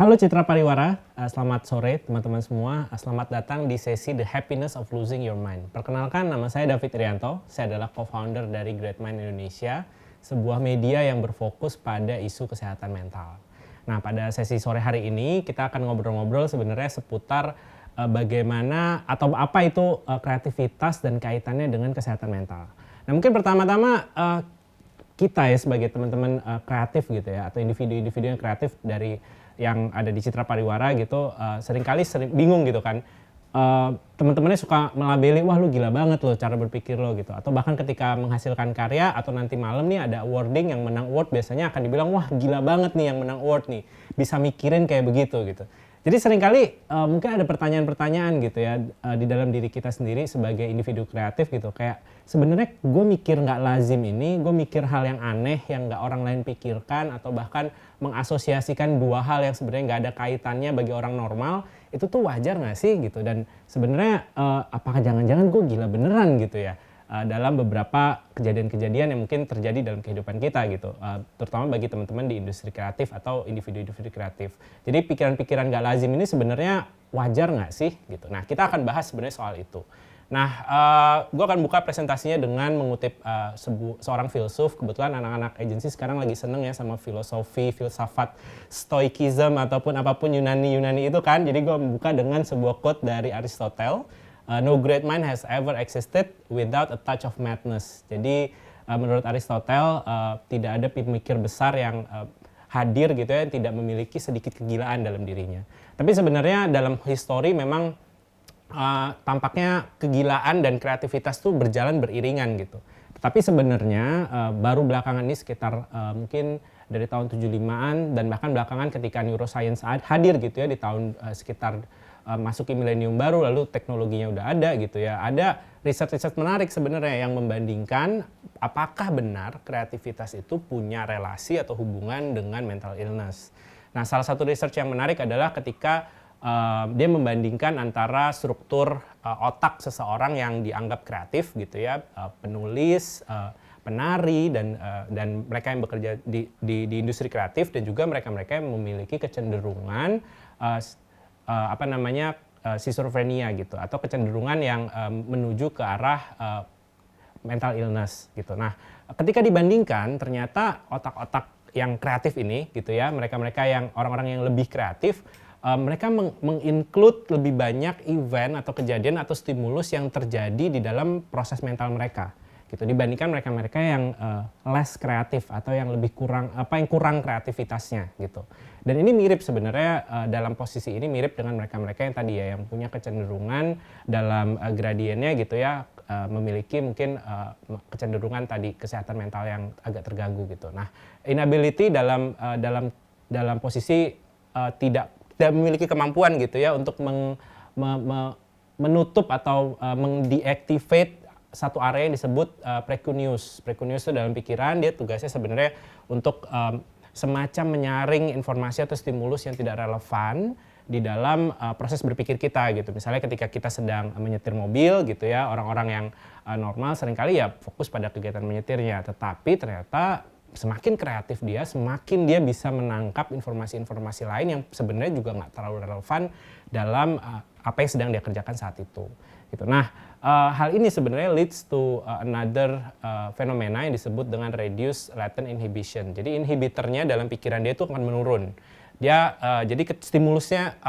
Halo Citra Pariwara, selamat sore teman-teman semua. Selamat datang di sesi The Happiness of Losing Your Mind. Perkenalkan, nama saya David Irianto. Saya adalah co-founder dari Great Mind Indonesia, sebuah media yang berfokus pada isu kesehatan mental. Nah, pada sesi sore hari ini kita akan ngobrol-ngobrol sebenarnya seputar bagaimana atau apa itu kreativitas dan kaitannya dengan kesehatan mental. Nah, mungkin pertama-tama kita ya sebagai teman-teman kreatif gitu ya, atau individu-individu yang kreatif dari yang ada di Citra Pariwara gitu, seringkali bingung gitu kan, teman-temannya suka melabeli, wah lu gila banget loh cara berpikir lo gitu, atau bahkan ketika menghasilkan karya atau nanti malam nih ada awarding yang menang award, biasanya akan dibilang wah gila banget nih yang menang award nih, bisa mikirin kayak begitu gitu. Jadi seringkali mungkin ada pertanyaan-pertanyaan gitu ya di dalam diri kita sendiri sebagai individu kreatif gitu, kayak sebenarnya gue mikir nggak lazim ini, gue mikir hal yang aneh yang nggak orang lain pikirkan, atau bahkan mengasosiasikan dua hal yang sebenarnya nggak ada kaitannya bagi orang normal, itu tuh wajar nggak sih gitu. Dan sebenarnya apakah jangan-jangan gue gila beneran gitu ya dalam beberapa kejadian-kejadian yang mungkin terjadi dalam kehidupan kita gitu, terutama bagi teman-teman di industri kreatif atau individu-individu kreatif. Jadi pikiran-pikiran gak lazim ini sebenarnya wajar nggak sih gitu. Nah, kita akan bahas sebenarnya soal itu. Nah, gue akan buka presentasinya dengan mengutip seorang filsuf. Kebetulan anak-anak agensi sekarang lagi seneng ya sama filosofi, filsafat, stoikism ataupun apapun Yunani itu kan. Jadi gue membuka dengan sebuah quote dari Aristotle. No great mind has ever existed without a touch of madness. Jadi menurut Aristotle tidak ada pemikir besar yang hadir gitu ya, yang tidak memiliki sedikit kegilaan dalam dirinya. Tapi sebenarnya dalam histori memang tampaknya kegilaan dan kreativitas tuh berjalan beriringan gitu. Tetapi sebenarnya baru belakangan ini sekitar mungkin dari tahun 75-an dan bahkan belakangan ketika neuroscience hadir gitu ya di tahun sekitar masuki milenium baru, lalu teknologinya udah ada gitu ya. Ada riset-riset menarik sebenarnya yang membandingkan apakah benar kreativitas itu punya relasi atau hubungan dengan mental illness. Nah, salah satu research yang menarik adalah ketika dia membandingkan antara struktur otak seseorang yang dianggap kreatif gitu ya, penulis, penari dan mereka yang bekerja di industri kreatif, dan juga mereka-mereka yang memiliki kecenderungan schizophrenia gitu, atau kecenderungan yang menuju ke arah mental illness gitu. Nah, ketika dibandingkan ternyata otak-otak yang kreatif ini gitu ya, mereka-mereka yang orang-orang yang lebih kreatif, mereka menginclude lebih banyak event atau kejadian atau stimulus yang terjadi di dalam proses mental mereka gitu, dibandingkan mereka-mereka yang less kreatif atau yang lebih kurang kreativitasnya gitu. Dan ini mirip sebenarnya dalam posisi ini mirip dengan mereka-mereka yang tadi ya, yang punya kecenderungan dalam gradiennya gitu ya, memiliki mungkin kecenderungan tadi kesehatan mental yang agak terganggu gitu. Nah, inability dalam posisi tidak memiliki kemampuan gitu ya untuk menutup atau mengdeactivate satu area yang disebut precuneus. Precuneus itu dalam pikiran dia tugasnya sebenarnya untuk semacam menyaring informasi atau stimulus yang tidak relevan di dalam proses berpikir kita gitu. Misalnya ketika kita sedang menyetir mobil gitu ya, orang-orang yang normal seringkali ya fokus pada kegiatan menyetirnya, tetapi ternyata semakin kreatif dia, semakin dia bisa menangkap informasi-informasi lain yang sebenarnya juga nggak terlalu relevan dalam apa yang sedang dia kerjakan saat itu. Gitu. Nah, hal ini sebenarnya leads to another fenomena yang disebut dengan reduced latent inhibition. Jadi inhibitornya dalam pikiran dia itu akan menurun. Dia jadi stimulusnya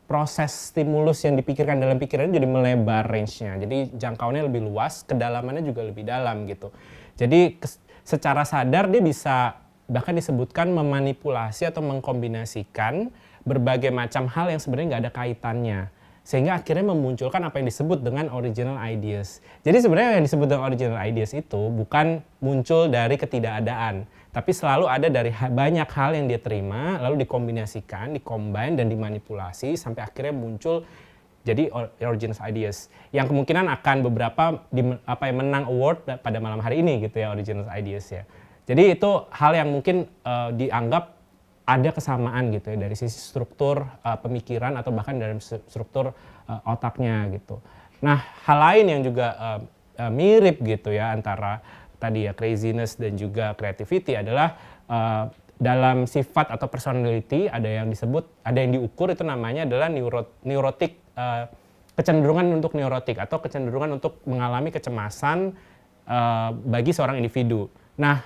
proses stimulus yang dipikirkan dalam pikirannya jadi melebar range-nya. Jadi jangkauannya lebih luas, kedalamannya juga lebih dalam gitu. Jadi secara sadar dia bisa bahkan disebutkan memanipulasi atau mengkombinasikan berbagai macam hal yang sebenarnya nggak ada kaitannya, sehingga akhirnya memunculkan apa yang disebut dengan original ideas. Jadi sebenarnya yang disebut dengan original ideas itu bukan muncul dari ketidakadaan, tapi selalu ada dari banyak hal yang dia terima, lalu dikombinasikan, dikombine dan dimanipulasi sampai akhirnya muncul jadi original ideas yang kemungkinan akan beberapa menang award pada malam hari ini gitu ya, original ideas ya. Jadi itu hal yang mungkin dianggap ada kesamaan gitu ya dari sisi struktur pemikiran atau bahkan dari struktur otaknya gitu. Nah, hal lain yang juga mirip gitu ya antara tadi ya craziness dan juga creativity adalah dalam sifat atau personality ada yang diukur itu namanya adalah neurotik, kecenderungan untuk neurotik atau kecenderungan untuk mengalami kecemasan bagi seorang individu. Nah,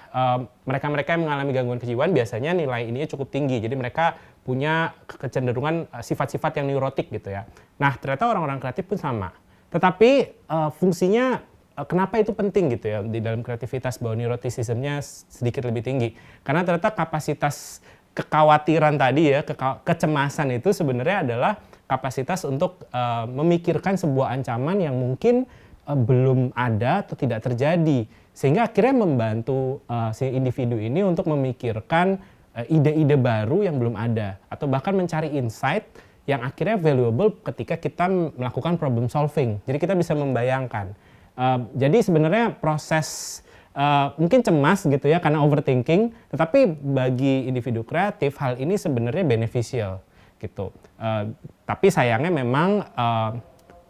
mereka-mereka yang mengalami gangguan kejiwaan biasanya nilai ini cukup tinggi. Jadi mereka punya kecenderungan sifat-sifat yang neurotik gitu ya. Nah, ternyata orang-orang kreatif pun sama. Tetapi fungsinya kenapa itu penting gitu ya di dalam kreativitas, bahwa neuroticismnya sedikit lebih tinggi. Karena ternyata kapasitas kekhawatiran tadi ya, kecemasan itu sebenarnya adalah kapasitas untuk memikirkan sebuah ancaman yang mungkin belum ada atau tidak terjadi. Sehingga akhirnya membantu si individu ini untuk memikirkan ide-ide baru yang belum ada. Atau bahkan mencari insight yang akhirnya valuable ketika kita melakukan problem solving. Jadi kita bisa membayangkan. Jadi sebenarnya proses mungkin cemas gitu ya karena overthinking, tetapi bagi individu kreatif hal ini sebenarnya beneficial gitu. Tapi sayangnya memang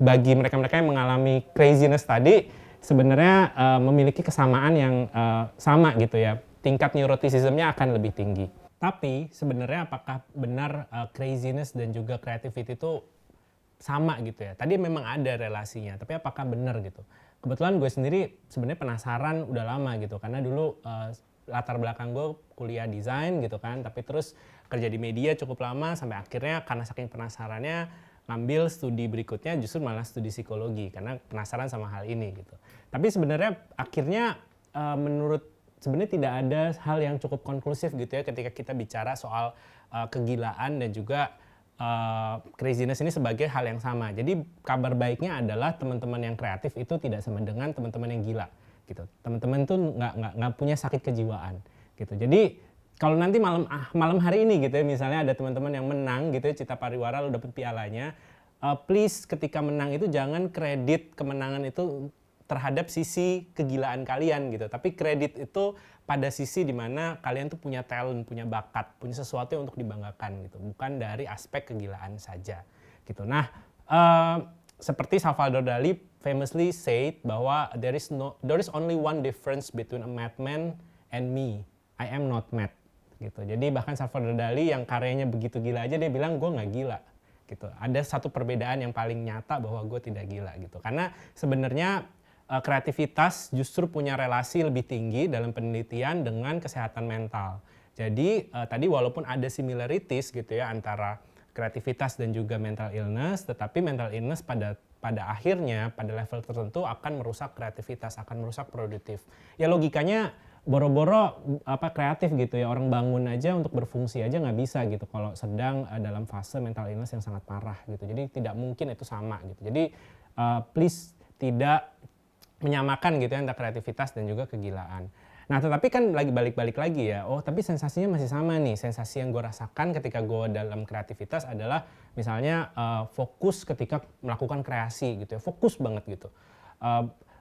bagi mereka-mereka yang mengalami craziness tadi sebenarnya memiliki kesamaan yang sama gitu ya. Tingkat neuroticismnya akan lebih tinggi. Tapi sebenarnya apakah benar craziness dan juga creativity itu sama gitu ya? Tadi memang ada relasinya, tapi apakah benar gitu? Kebetulan gue sendiri sebenarnya penasaran udah lama gitu, karena dulu latar belakang gue kuliah desain gitu kan, tapi terus kerja di media cukup lama sampai akhirnya karena saking penasarannya ngambil studi berikutnya justru malah studi psikologi karena penasaran sama hal ini gitu. Tapi sebenarnya akhirnya sebenarnya tidak ada hal yang cukup konklusif gitu ya ketika kita bicara soal kegilaan dan juga craziness ini sebagai hal yang sama. Jadi kabar baiknya adalah teman-teman yang kreatif itu tidak sama dengan teman-teman yang gila gitu. Teman-teman tuh nggak punya sakit kejiwaan gitu. Jadi kalau nanti malam hari ini gitu ya, misalnya ada teman-teman yang menang gitu ya, Cita Pariwara lo dapet pialanya, please ketika menang itu jangan kredit kemenangan itu terhadap sisi kegilaan kalian gitu. Tapi kredit itu pada sisi dimana kalian tuh punya talent, punya bakat, punya sesuatu yang untuk dibanggakan gitu. Bukan dari aspek kegilaan saja gitu. Nah, seperti Salvador Dali famously said bahwa there is only one difference between a madman and me. I am not mad gitu. Jadi bahkan Salvador Dali yang karyanya begitu gila aja dia bilang gue nggak gila gitu. Ada satu perbedaan yang paling nyata bahwa gue tidak gila gitu. Karena sebenarnya kreativitas justru punya relasi lebih tinggi dalam penelitian dengan kesehatan mental. Jadi tadi walaupun ada similarities gitu ya antara kreativitas dan juga mental illness, tetapi mental illness pada akhirnya pada level tertentu akan merusak kreativitas, akan merusak produktif. Ya logikanya boro-boro kreatif gitu ya, orang bangun aja untuk berfungsi aja nggak bisa gitu kalau sedang dalam fase mental illness yang sangat parah gitu. Jadi tidak mungkin itu sama gitu. Jadi please tidak menyamakan gitu ya antara kreativitas dan juga kegilaan. Nah tetapi kan balik-balik lagi ya, tapi sensasinya masih sama nih. Sensasi yang gue rasakan ketika gue dalam kreativitas adalah misalnya fokus ketika melakukan kreasi gitu ya, fokus banget gitu.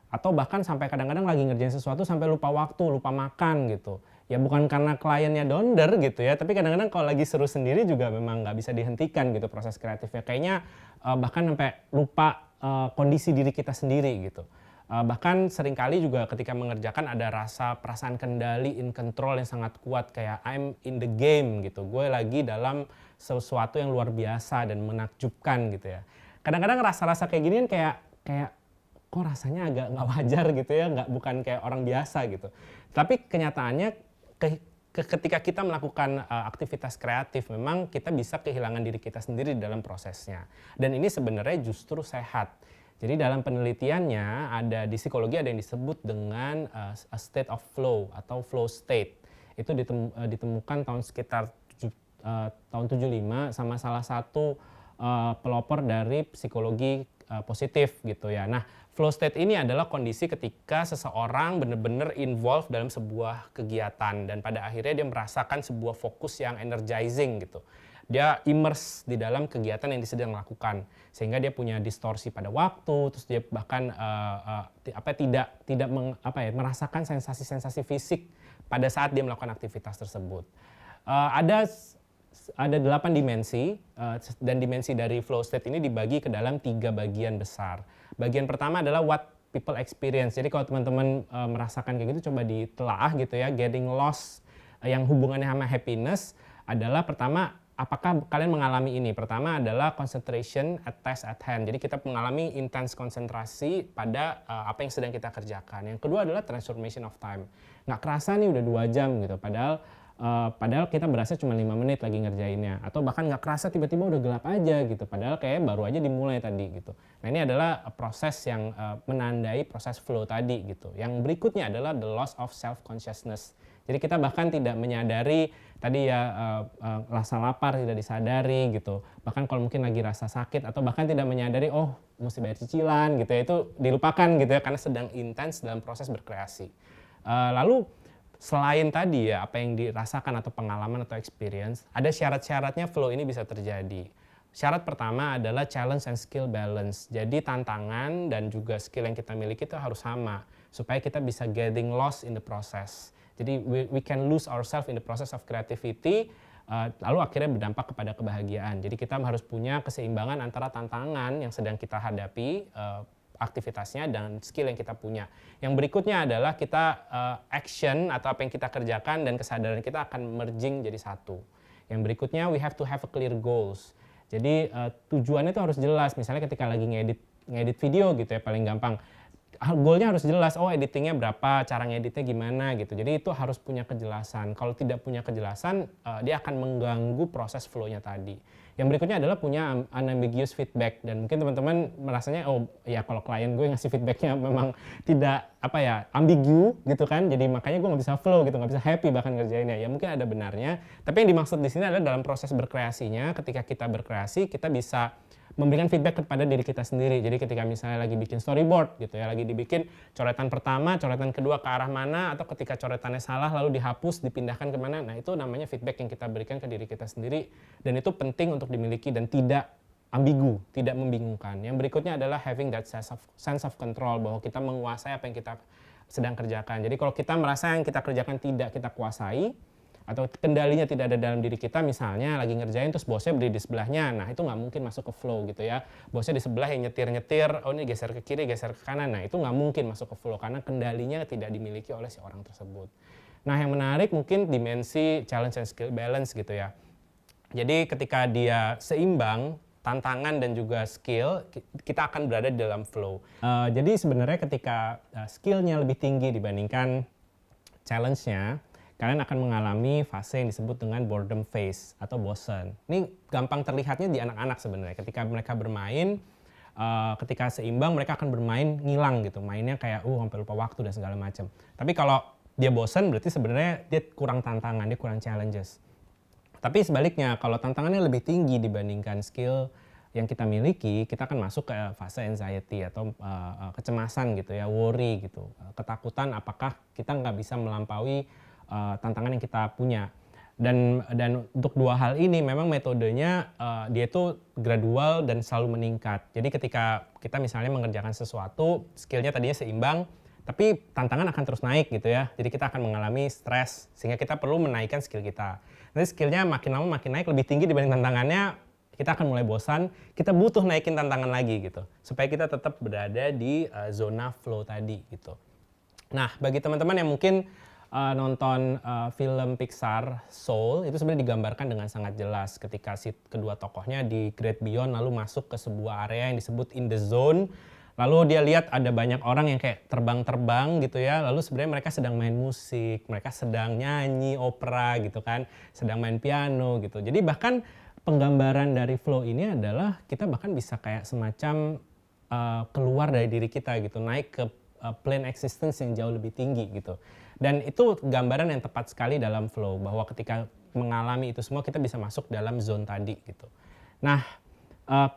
Atau bahkan sampai kadang-kadang lagi ngerjain sesuatu sampai lupa waktu, lupa makan gitu. Ya bukan karena kliennya donder gitu ya, tapi kadang-kadang kalau lagi seru sendiri juga memang nggak bisa dihentikan gitu proses kreatifnya. Kayaknya bahkan sampai lupa kondisi diri kita sendiri gitu. Bahkan seringkali juga ketika mengerjakan ada perasaan kendali, in control yang sangat kuat, kayak I'm in the game gitu. Gue lagi dalam sesuatu yang luar biasa dan menakjubkan gitu ya. Kadang-kadang rasa-rasa kayak gini kan kayak kok rasanya agak nggak wajar gitu ya, bukan kayak orang biasa gitu. Tapi kenyataannya ketika kita melakukan aktivitas kreatif, memang kita bisa kehilangan diri kita sendiri dalam prosesnya. Dan ini sebenarnya justru sehat. Jadi dalam penelitiannya ada di psikologi ada yang disebut dengan a state of flow atau flow state. Itu ditemukan tahun sekitar tahun 75 sama salah satu pelopor dari psikologi positif gitu ya. Nah, flow state ini adalah kondisi ketika seseorang benar-benar involved dalam sebuah kegiatan dan pada akhirnya dia merasakan sebuah fokus yang energizing gitu. Dia immerse di dalam kegiatan yang dia sedang lakukan sehingga dia punya distorsi pada waktu, terus dia bahkan tidak merasakan sensasi-sensasi fisik pada saat dia melakukan aktivitas tersebut. Ada 8 dimensi dan dimensi dari flow state ini dibagi ke dalam 3 bagian besar. Bagian pertama adalah what people experience. Jadi kalau teman-teman merasakan kayak gitu coba ditelaah gitu ya, getting lost yang hubungannya sama happiness adalah pertama, apakah kalian mengalami ini? Pertama adalah concentration at task at hand. Jadi kita mengalami intense konsentrasi pada apa yang sedang kita kerjakan. Yang kedua adalah transformation of time. Nggak kerasa nih udah 2 jam gitu, padahal kita berasa cuma 5 menit lagi ngerjainnya, atau bahkan nggak kerasa tiba-tiba udah gelap aja gitu, padahal kayak baru aja dimulai tadi gitu. Nah ini adalah proses yang menandai proses flow tadi gitu. Yang berikutnya adalah the loss of self consciousness. Jadi kita bahkan tidak menyadari tadi ya, rasa lapar tidak disadari gitu, bahkan kalau mungkin lagi rasa sakit, atau bahkan tidak menyadari oh mesti bayar cicilan gitu ya, itu dilupakan gitu ya karena sedang intens dalam proses berkreasi. Lalu selain tadi ya apa yang dirasakan atau pengalaman atau experience, ada syarat-syaratnya flow ini bisa terjadi. Syarat pertama adalah challenge and skill balance. Jadi tantangan dan juga skill yang kita miliki itu harus sama supaya kita bisa getting lost in the process. Jadi we can lose ourselves in the process of creativity, lalu akhirnya berdampak kepada kebahagiaan. Jadi kita harus punya keseimbangan antara tantangan yang sedang kita hadapi, aktivitasnya, dan skill yang kita punya. Yang berikutnya adalah kita action atau apa yang kita kerjakan dan kesadaran kita akan merging jadi satu. Yang berikutnya we have to have a clear goals. Jadi tujuannya itu harus jelas. Misalnya ketika lagi ngedit video gitu ya, paling gampang. Goalnya harus jelas, oh editingnya berapa, cara ngeditnya gimana gitu. Jadi itu harus punya kejelasan. Kalau tidak punya kejelasan, dia akan mengganggu proses flow-nya tadi. Yang berikutnya adalah punya unambiguous feedback, dan mungkin teman-teman merasanya oh ya kalau klien gue ngasih feedbacknya memang tidak ambigu gitu kan, jadi makanya gue nggak bisa flow gitu, nggak bisa happy bahkan ngerjainnya. Ya mungkin ada benarnya, tapi yang dimaksud di sini adalah dalam proses berkreasinya, ketika kita berkreasi kita bisa memberikan feedback kepada diri kita sendiri. Jadi ketika misalnya lagi bikin storyboard gitu ya, lagi dibikin coretan pertama, coretan kedua ke arah mana, atau ketika coretannya salah lalu dihapus, dipindahkan kemana, nah itu namanya feedback yang kita berikan ke diri kita sendiri, dan itu penting untuk dimiliki dan tidak ambigu, tidak membingungkan. Yang berikutnya adalah having that sense of control, bahwa kita menguasai apa yang kita sedang kerjakan. Jadi kalau kita merasa yang kita kerjakan tidak kita kuasai, atau kendalinya tidak ada dalam diri kita, misalnya lagi ngerjain terus bosnya berdiri di sebelahnya, nah itu nggak mungkin masuk ke flow gitu ya. Bosnya di sebelah yang nyetir-nyetir, oh ini geser ke kiri, geser ke kanan, nah itu nggak mungkin masuk ke flow karena kendalinya tidak dimiliki oleh si orang tersebut. Nah yang menarik mungkin dimensi challenge and skill balance gitu ya. Jadi ketika dia seimbang, tantangan dan juga skill, kita akan berada di dalam flow. Jadi sebenarnya ketika skillnya lebih tinggi dibandingkan challenge-nya, kalian akan mengalami fase yang disebut dengan boredom phase atau bosan. Ini gampang terlihatnya di anak-anak sebenarnya. Ketika mereka bermain, ketika seimbang mereka akan bermain ngilang gitu. Mainnya kayak sampai lupa waktu dan segala macam. Tapi kalau dia bosan berarti sebenarnya dia kurang tantangan, dia kurang challenges. Tapi sebaliknya, kalau tantangannya lebih tinggi dibandingkan skill yang kita miliki, kita akan masuk ke fase anxiety atau kecemasan gitu ya, worry gitu. Ketakutan apakah kita nggak bisa melampaui tantangan yang kita punya. Dan untuk dua hal ini memang metodenya dia itu gradual dan selalu meningkat. Jadi ketika kita misalnya mengerjakan sesuatu, skillnya tadinya seimbang, tapi tantangan akan terus naik gitu ya. Jadi kita akan mengalami stres, sehingga kita perlu menaikkan skill kita. Nanti skillnya makin lama makin naik, lebih tinggi dibanding tantangannya, kita akan mulai bosan, kita butuh naikin tantangan lagi gitu. Supaya kita tetap berada di zona flow tadi gitu. Nah bagi teman-teman yang mungkin nonton film Pixar Soul, itu sebenarnya digambarkan dengan sangat jelas ketika si kedua tokohnya di Great Beyond lalu masuk ke sebuah area yang disebut in the zone, lalu dia lihat ada banyak orang yang kayak terbang-terbang gitu ya, lalu sebenarnya mereka sedang main musik, mereka sedang nyanyi opera gitu kan, sedang main piano gitu. Jadi bahkan penggambaran dari flow ini adalah kita bahkan bisa kayak semacam keluar dari diri kita gitu, naik ke plane existence yang jauh lebih tinggi gitu. Dan itu gambaran yang tepat sekali dalam flow, bahwa ketika mengalami itu semua kita bisa masuk dalam zone tadi gitu. Nah,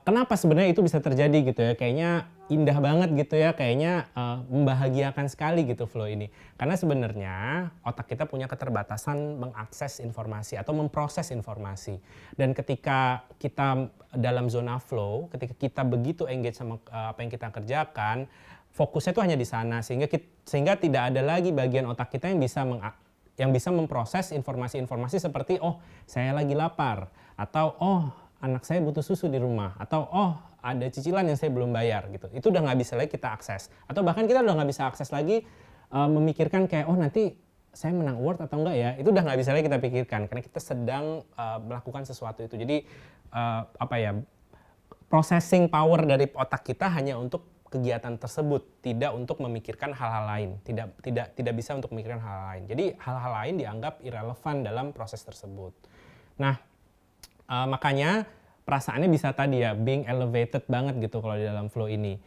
kenapa sebenarnya itu bisa terjadi gitu ya? Kayaknya indah banget gitu ya, kayaknya membahagiakan sekali gitu flow ini. Karena sebenarnya otak kita punya keterbatasan mengakses informasi atau memproses informasi. Dan ketika kita dalam zona flow, ketika kita begitu engage sama apa yang kita kerjakan, fokusnya itu hanya di sana, sehingga tidak ada lagi bagian otak kita yang bisa memproses informasi-informasi seperti saya lagi lapar, atau anak saya butuh susu di rumah, atau ada cicilan yang saya belum bayar gitu. Itu udah nggak bisa lagi kita akses, atau bahkan kita udah nggak bisa akses lagi memikirkan kayak nanti saya menang award atau enggak ya, itu udah nggak bisa lagi kita pikirkan karena kita sedang melakukan sesuatu itu. Jadi processing power dari otak kita hanya untuk kegiatan tersebut, tidak untuk memikirkan hal-hal lain, tidak bisa untuk memikirkan hal-hal lain. Jadi hal-hal lain dianggap irrelevan dalam proses tersebut. Nah, makanya perasaannya bisa tadi ya being elevated banget gitu kalau di dalam flow ini.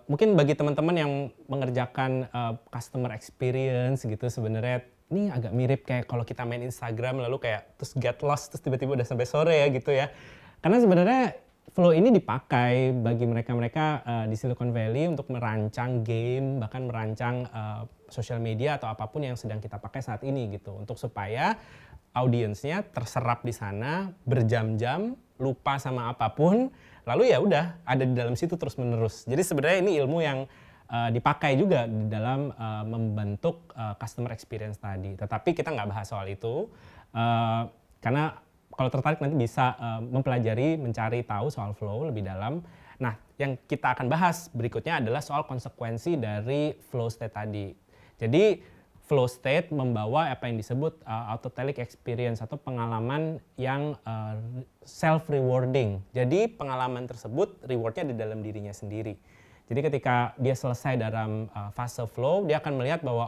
Mungkin bagi teman-teman yang mengerjakan customer experience gitu, sebenarnya ini agak mirip kayak kalau kita main Instagram lalu kayak terus get lost terus tiba-tiba udah sampai sore ya gitu ya. Karena sebenarnya flow ini dipakai bagi mereka-mereka di Silicon Valley untuk merancang game, bahkan merancang social media atau apapun yang sedang kita pakai saat ini gitu, untuk supaya audiensnya terserap di sana berjam-jam, lupa sama apapun, lalu ya udah ada di dalam situ terus-menerus. Jadi sebenarnya ini ilmu yang dipakai juga di dalam membentuk customer experience tadi. Tetapi kita nggak bahas soal itu karena kalau tertarik nanti bisa mempelajari, mencari tahu soal flow lebih dalam. Nah, yang kita akan bahas berikutnya adalah soal konsekuensi dari flow state tadi. Jadi flow state membawa apa yang disebut autotelic experience atau pengalaman yang self-rewarding. Jadi pengalaman tersebut rewardnya di dalam dirinya sendiri. Jadi ketika dia selesai dalam fase flow, dia akan melihat bahwa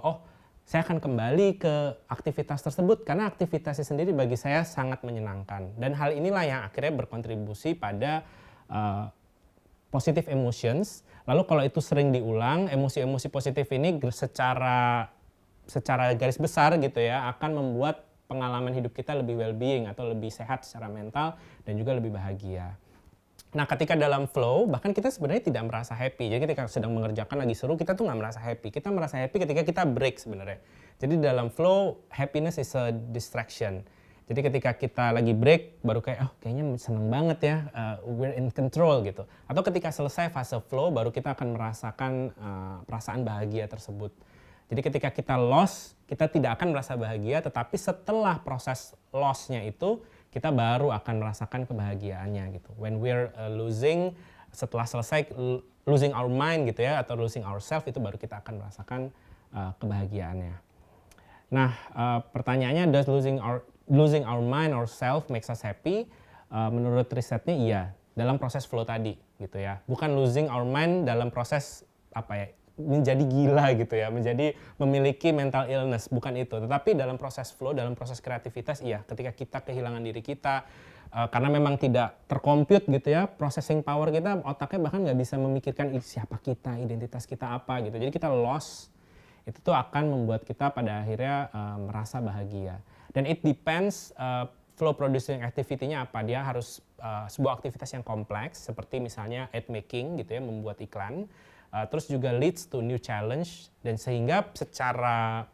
saya akan kembali ke aktivitas tersebut karena aktivitasnya sendiri bagi saya sangat menyenangkan. Dan hal inilah yang akhirnya berkontribusi pada positive emotions. Lalu kalau itu sering diulang, emosi-emosi positif ini secara garis besar gitu ya akan membuat pengalaman hidup kita lebih well-being atau lebih sehat secara mental dan juga lebih bahagia. Nah, ketika dalam flow, bahkan kita sebenarnya tidak merasa happy. Jadi ketika sedang mengerjakan lagi seru, kita tuh nggak merasa happy. Kita merasa happy ketika kita break sebenarnya. Jadi dalam flow, happiness is a distraction. Jadi ketika kita lagi break, baru kayak, kayaknya seneng banget ya, we're in control gitu. Atau ketika selesai fase flow, baru kita akan merasakan perasaan bahagia tersebut. Jadi ketika kita loss, kita tidak akan merasa bahagia, tetapi setelah proses loss-nya itu, kita baru akan merasakan kebahagiaannya gitu. When we're losing, setelah selesai losing our mind gitu ya, atau losing ourselves, itu baru kita akan merasakan kebahagiaannya. Nah, pertanyaannya, does losing our mind or self makes us happy? Menurut risetnya iya, dalam proses flow tadi gitu ya. Bukan losing our mind dalam proses menjadi gila gitu ya, menjadi memiliki mental illness, bukan itu. Tetapi dalam proses flow, dalam proses kreativitas, iya, ketika kita kehilangan diri kita, karena memang tidak terkomput gitu ya, processing power kita, otaknya bahkan nggak bisa memikirkan siapa kita, identitas kita apa gitu. Jadi kita lost, itu tuh akan membuat kita pada akhirnya merasa bahagia. Dan it depends, flow producing activity-nya apa, dia harus sebuah aktivitas yang kompleks, seperti misalnya ad making gitu ya, membuat iklan. Terus juga leads to new challenge, dan sehingga secara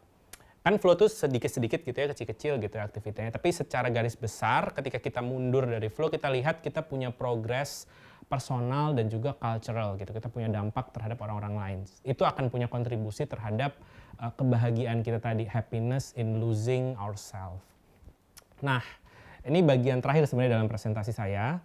kan flow tuh sedikit-sedikit gitu ya, kecil-kecil gitu ya aktivitasnya, tapi secara garis besar ketika kita mundur dari flow, kita lihat kita punya progress personal dan juga cultural gitu, kita punya dampak terhadap orang-orang lain. Itu akan punya kontribusi terhadap kebahagiaan kita tadi, happiness in losing ourselves. Nah, ini bagian terakhir sebenarnya dalam presentasi saya.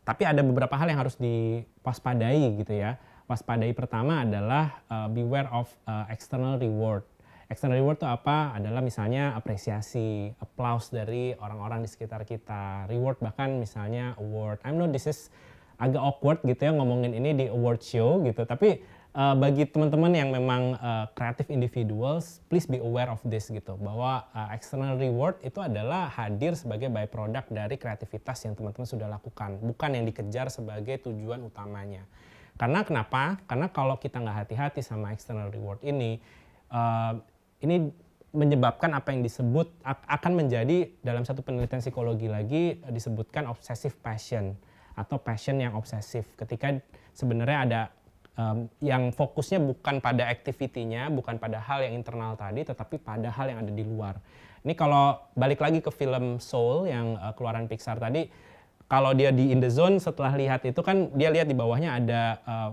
Tapi ada beberapa hal yang harus diwaspadai gitu ya. Waspadai pertama adalah beware of external reward. External reward itu apa? Adalah misalnya apresiasi, applause dari orang-orang di sekitar kita. Reward bahkan misalnya award. I know this is agak awkward gitu ya ngomongin ini di award show gitu. Tapi bagi teman-teman yang memang creative individuals, please be aware of this gitu. Bahwa external reward itu adalah hadir sebagai byproduct dari kreativitas yang teman-teman sudah lakukan. Bukan yang dikejar sebagai tujuan utamanya. Karena kenapa? Karena kalau kita nggak hati-hati sama external reward ini menyebabkan apa yang disebut akan menjadi dalam satu penelitian psikologi lagi disebutkan obsessive passion atau passion yang obsesif. Ketika sebenarnya ada yang fokusnya bukan pada activity-nya, bukan pada hal yang internal tadi, tetapi pada hal yang ada di luar. Ini kalau balik lagi ke film Soul yang keluaran Pixar tadi, kalau dia di In the Zone setelah lihat itu kan dia lihat di bawahnya ada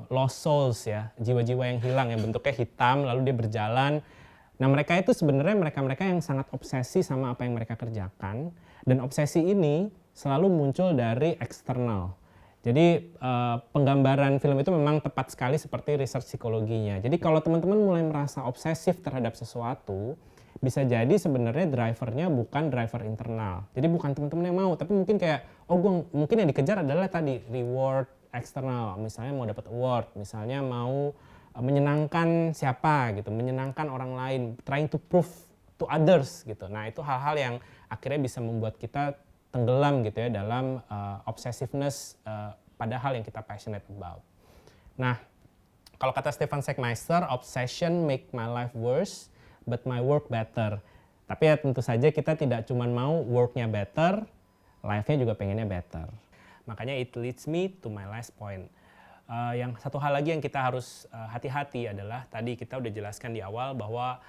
lost souls ya, jiwa-jiwa yang hilang yang bentuknya hitam, lalu dia berjalan. Nah, mereka itu sebenarnya mereka-mereka yang sangat obsesi sama apa yang mereka kerjakan, dan obsesi ini selalu muncul dari eksternal. Jadi penggambaran film itu memang tepat sekali seperti research psikologinya. Jadi kalau teman-teman mulai merasa obsesif terhadap sesuatu, bisa jadi sebenarnya drivernya bukan driver internal. Jadi bukan teman-teman yang mau, tapi mungkin kayak, mungkin yang dikejar adalah tadi reward eksternal. Misalnya mau dapat award, misalnya mau menyenangkan siapa gitu, menyenangkan orang lain, trying to prove to others gitu. Nah itu hal-hal yang akhirnya bisa membuat kita tenggelam gitu ya dalam obsessiveness pada hal yang kita passionate about. Nah, kalau kata Stefan Sagmeister, obsession make my life worse, but my work better. Tapi ya tentu saja kita tidak cuma mau work-nya better, life-nya juga pengennya better. Makanya it leads me to my last point. Yang satu hal lagi yang kita harus hati-hati adalah tadi kita udah jelaskan di awal bahwa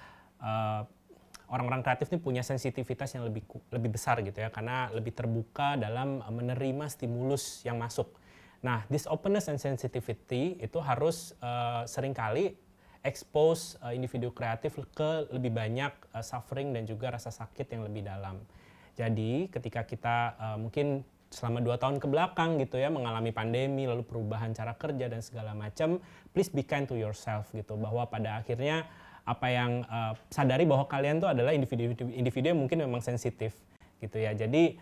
orang-orang kreatif ini punya sensitivitas yang lebih besar gitu ya, karena lebih terbuka dalam menerima stimulus yang masuk. Nah, this openness and sensitivity itu harus seringkali expose individu kreatif ke lebih banyak suffering dan juga rasa sakit yang lebih dalam. Jadi ketika kita mungkin selama 2 tahun ke belakang gitu ya mengalami pandemi, lalu perubahan cara kerja dan segala macam, please be kind to yourself gitu, bahwa pada akhirnya apa yang sadari bahwa kalian tuh adalah individu yang mungkin memang sensitif gitu ya. Jadi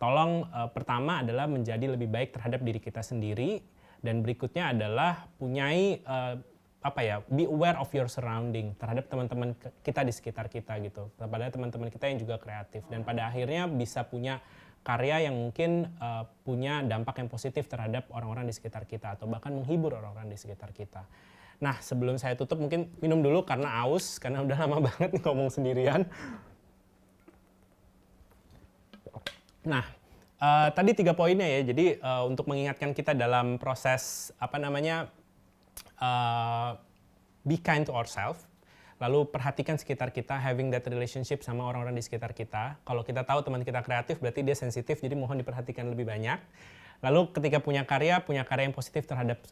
tolong pertama adalah menjadi lebih baik terhadap diri kita sendiri, dan berikutnya adalah punyai be aware of your surrounding terhadap teman-teman kita di sekitar kita gitu, pada teman-teman kita yang juga kreatif, dan pada akhirnya bisa punya karya yang mungkin punya dampak yang positif terhadap orang-orang di sekitar kita atau bahkan menghibur orang-orang di sekitar kita. Nah, sebelum saya tutup mungkin minum dulu karena aus, karena udah lama banget nih ngomong sendirian. Nah, tadi 3 poinnya ya. Jadi untuk mengingatkan kita dalam proses be kind to ourselves. Lalu perhatikan sekitar kita, having that relationship sama orang-orang di sekitar kita. Kalau kita tahu teman kita kreatif, berarti dia sensitif, jadi mohon diperhatikan lebih banyak. Lalu ketika punya karya yang positif terhadap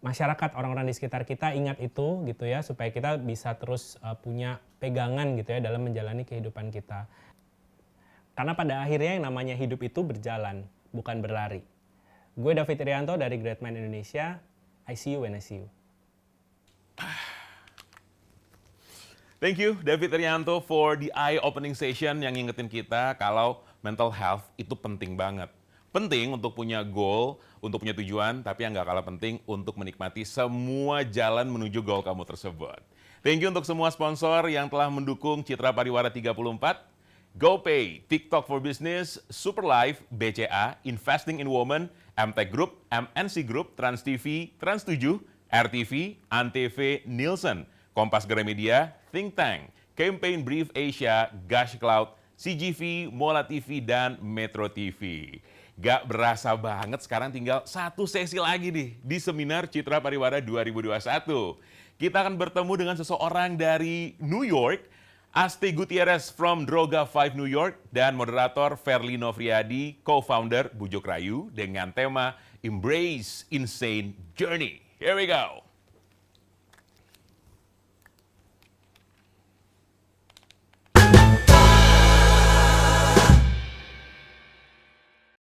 masyarakat, orang-orang di sekitar kita, ingat itu gitu ya, supaya kita bisa terus punya pegangan gitu ya dalam menjalani kehidupan kita. Karena pada akhirnya yang namanya hidup itu berjalan, bukan berlari. Gue David Irianto dari Great Mind Indonesia. I see you when I see you. Thank you David Irianto for the eye-opening session yang ngingetin kita kalau mental health itu penting banget. Penting untuk punya goal, untuk punya tujuan, tapi yang gak kalah penting untuk menikmati semua jalan menuju goal kamu tersebut. Thank you untuk semua sponsor yang telah mendukung Citra Pariwara 34, GoPay, TikTok for Business, Superlife, BCA, Investing in Women, MTech Group, MNC Group, Trans TV, Trans 7, RTV, Antv, Nielsen, Kompas Gramedia, Think Tank, Campaign Brief Asia, Gash Cloud, CGV, Mola TV, dan Metro TV. Gak berasa banget sekarang tinggal 1 sesi lagi nih di seminar Citra Pariwara 2021. Kita akan bertemu dengan seseorang dari New York, Asti Gutierrez from Droga 5 New York, dan moderator Ferlino Friadi, co-founder Bujuk Rayu dengan tema Embrace Insane Journey. Here we go.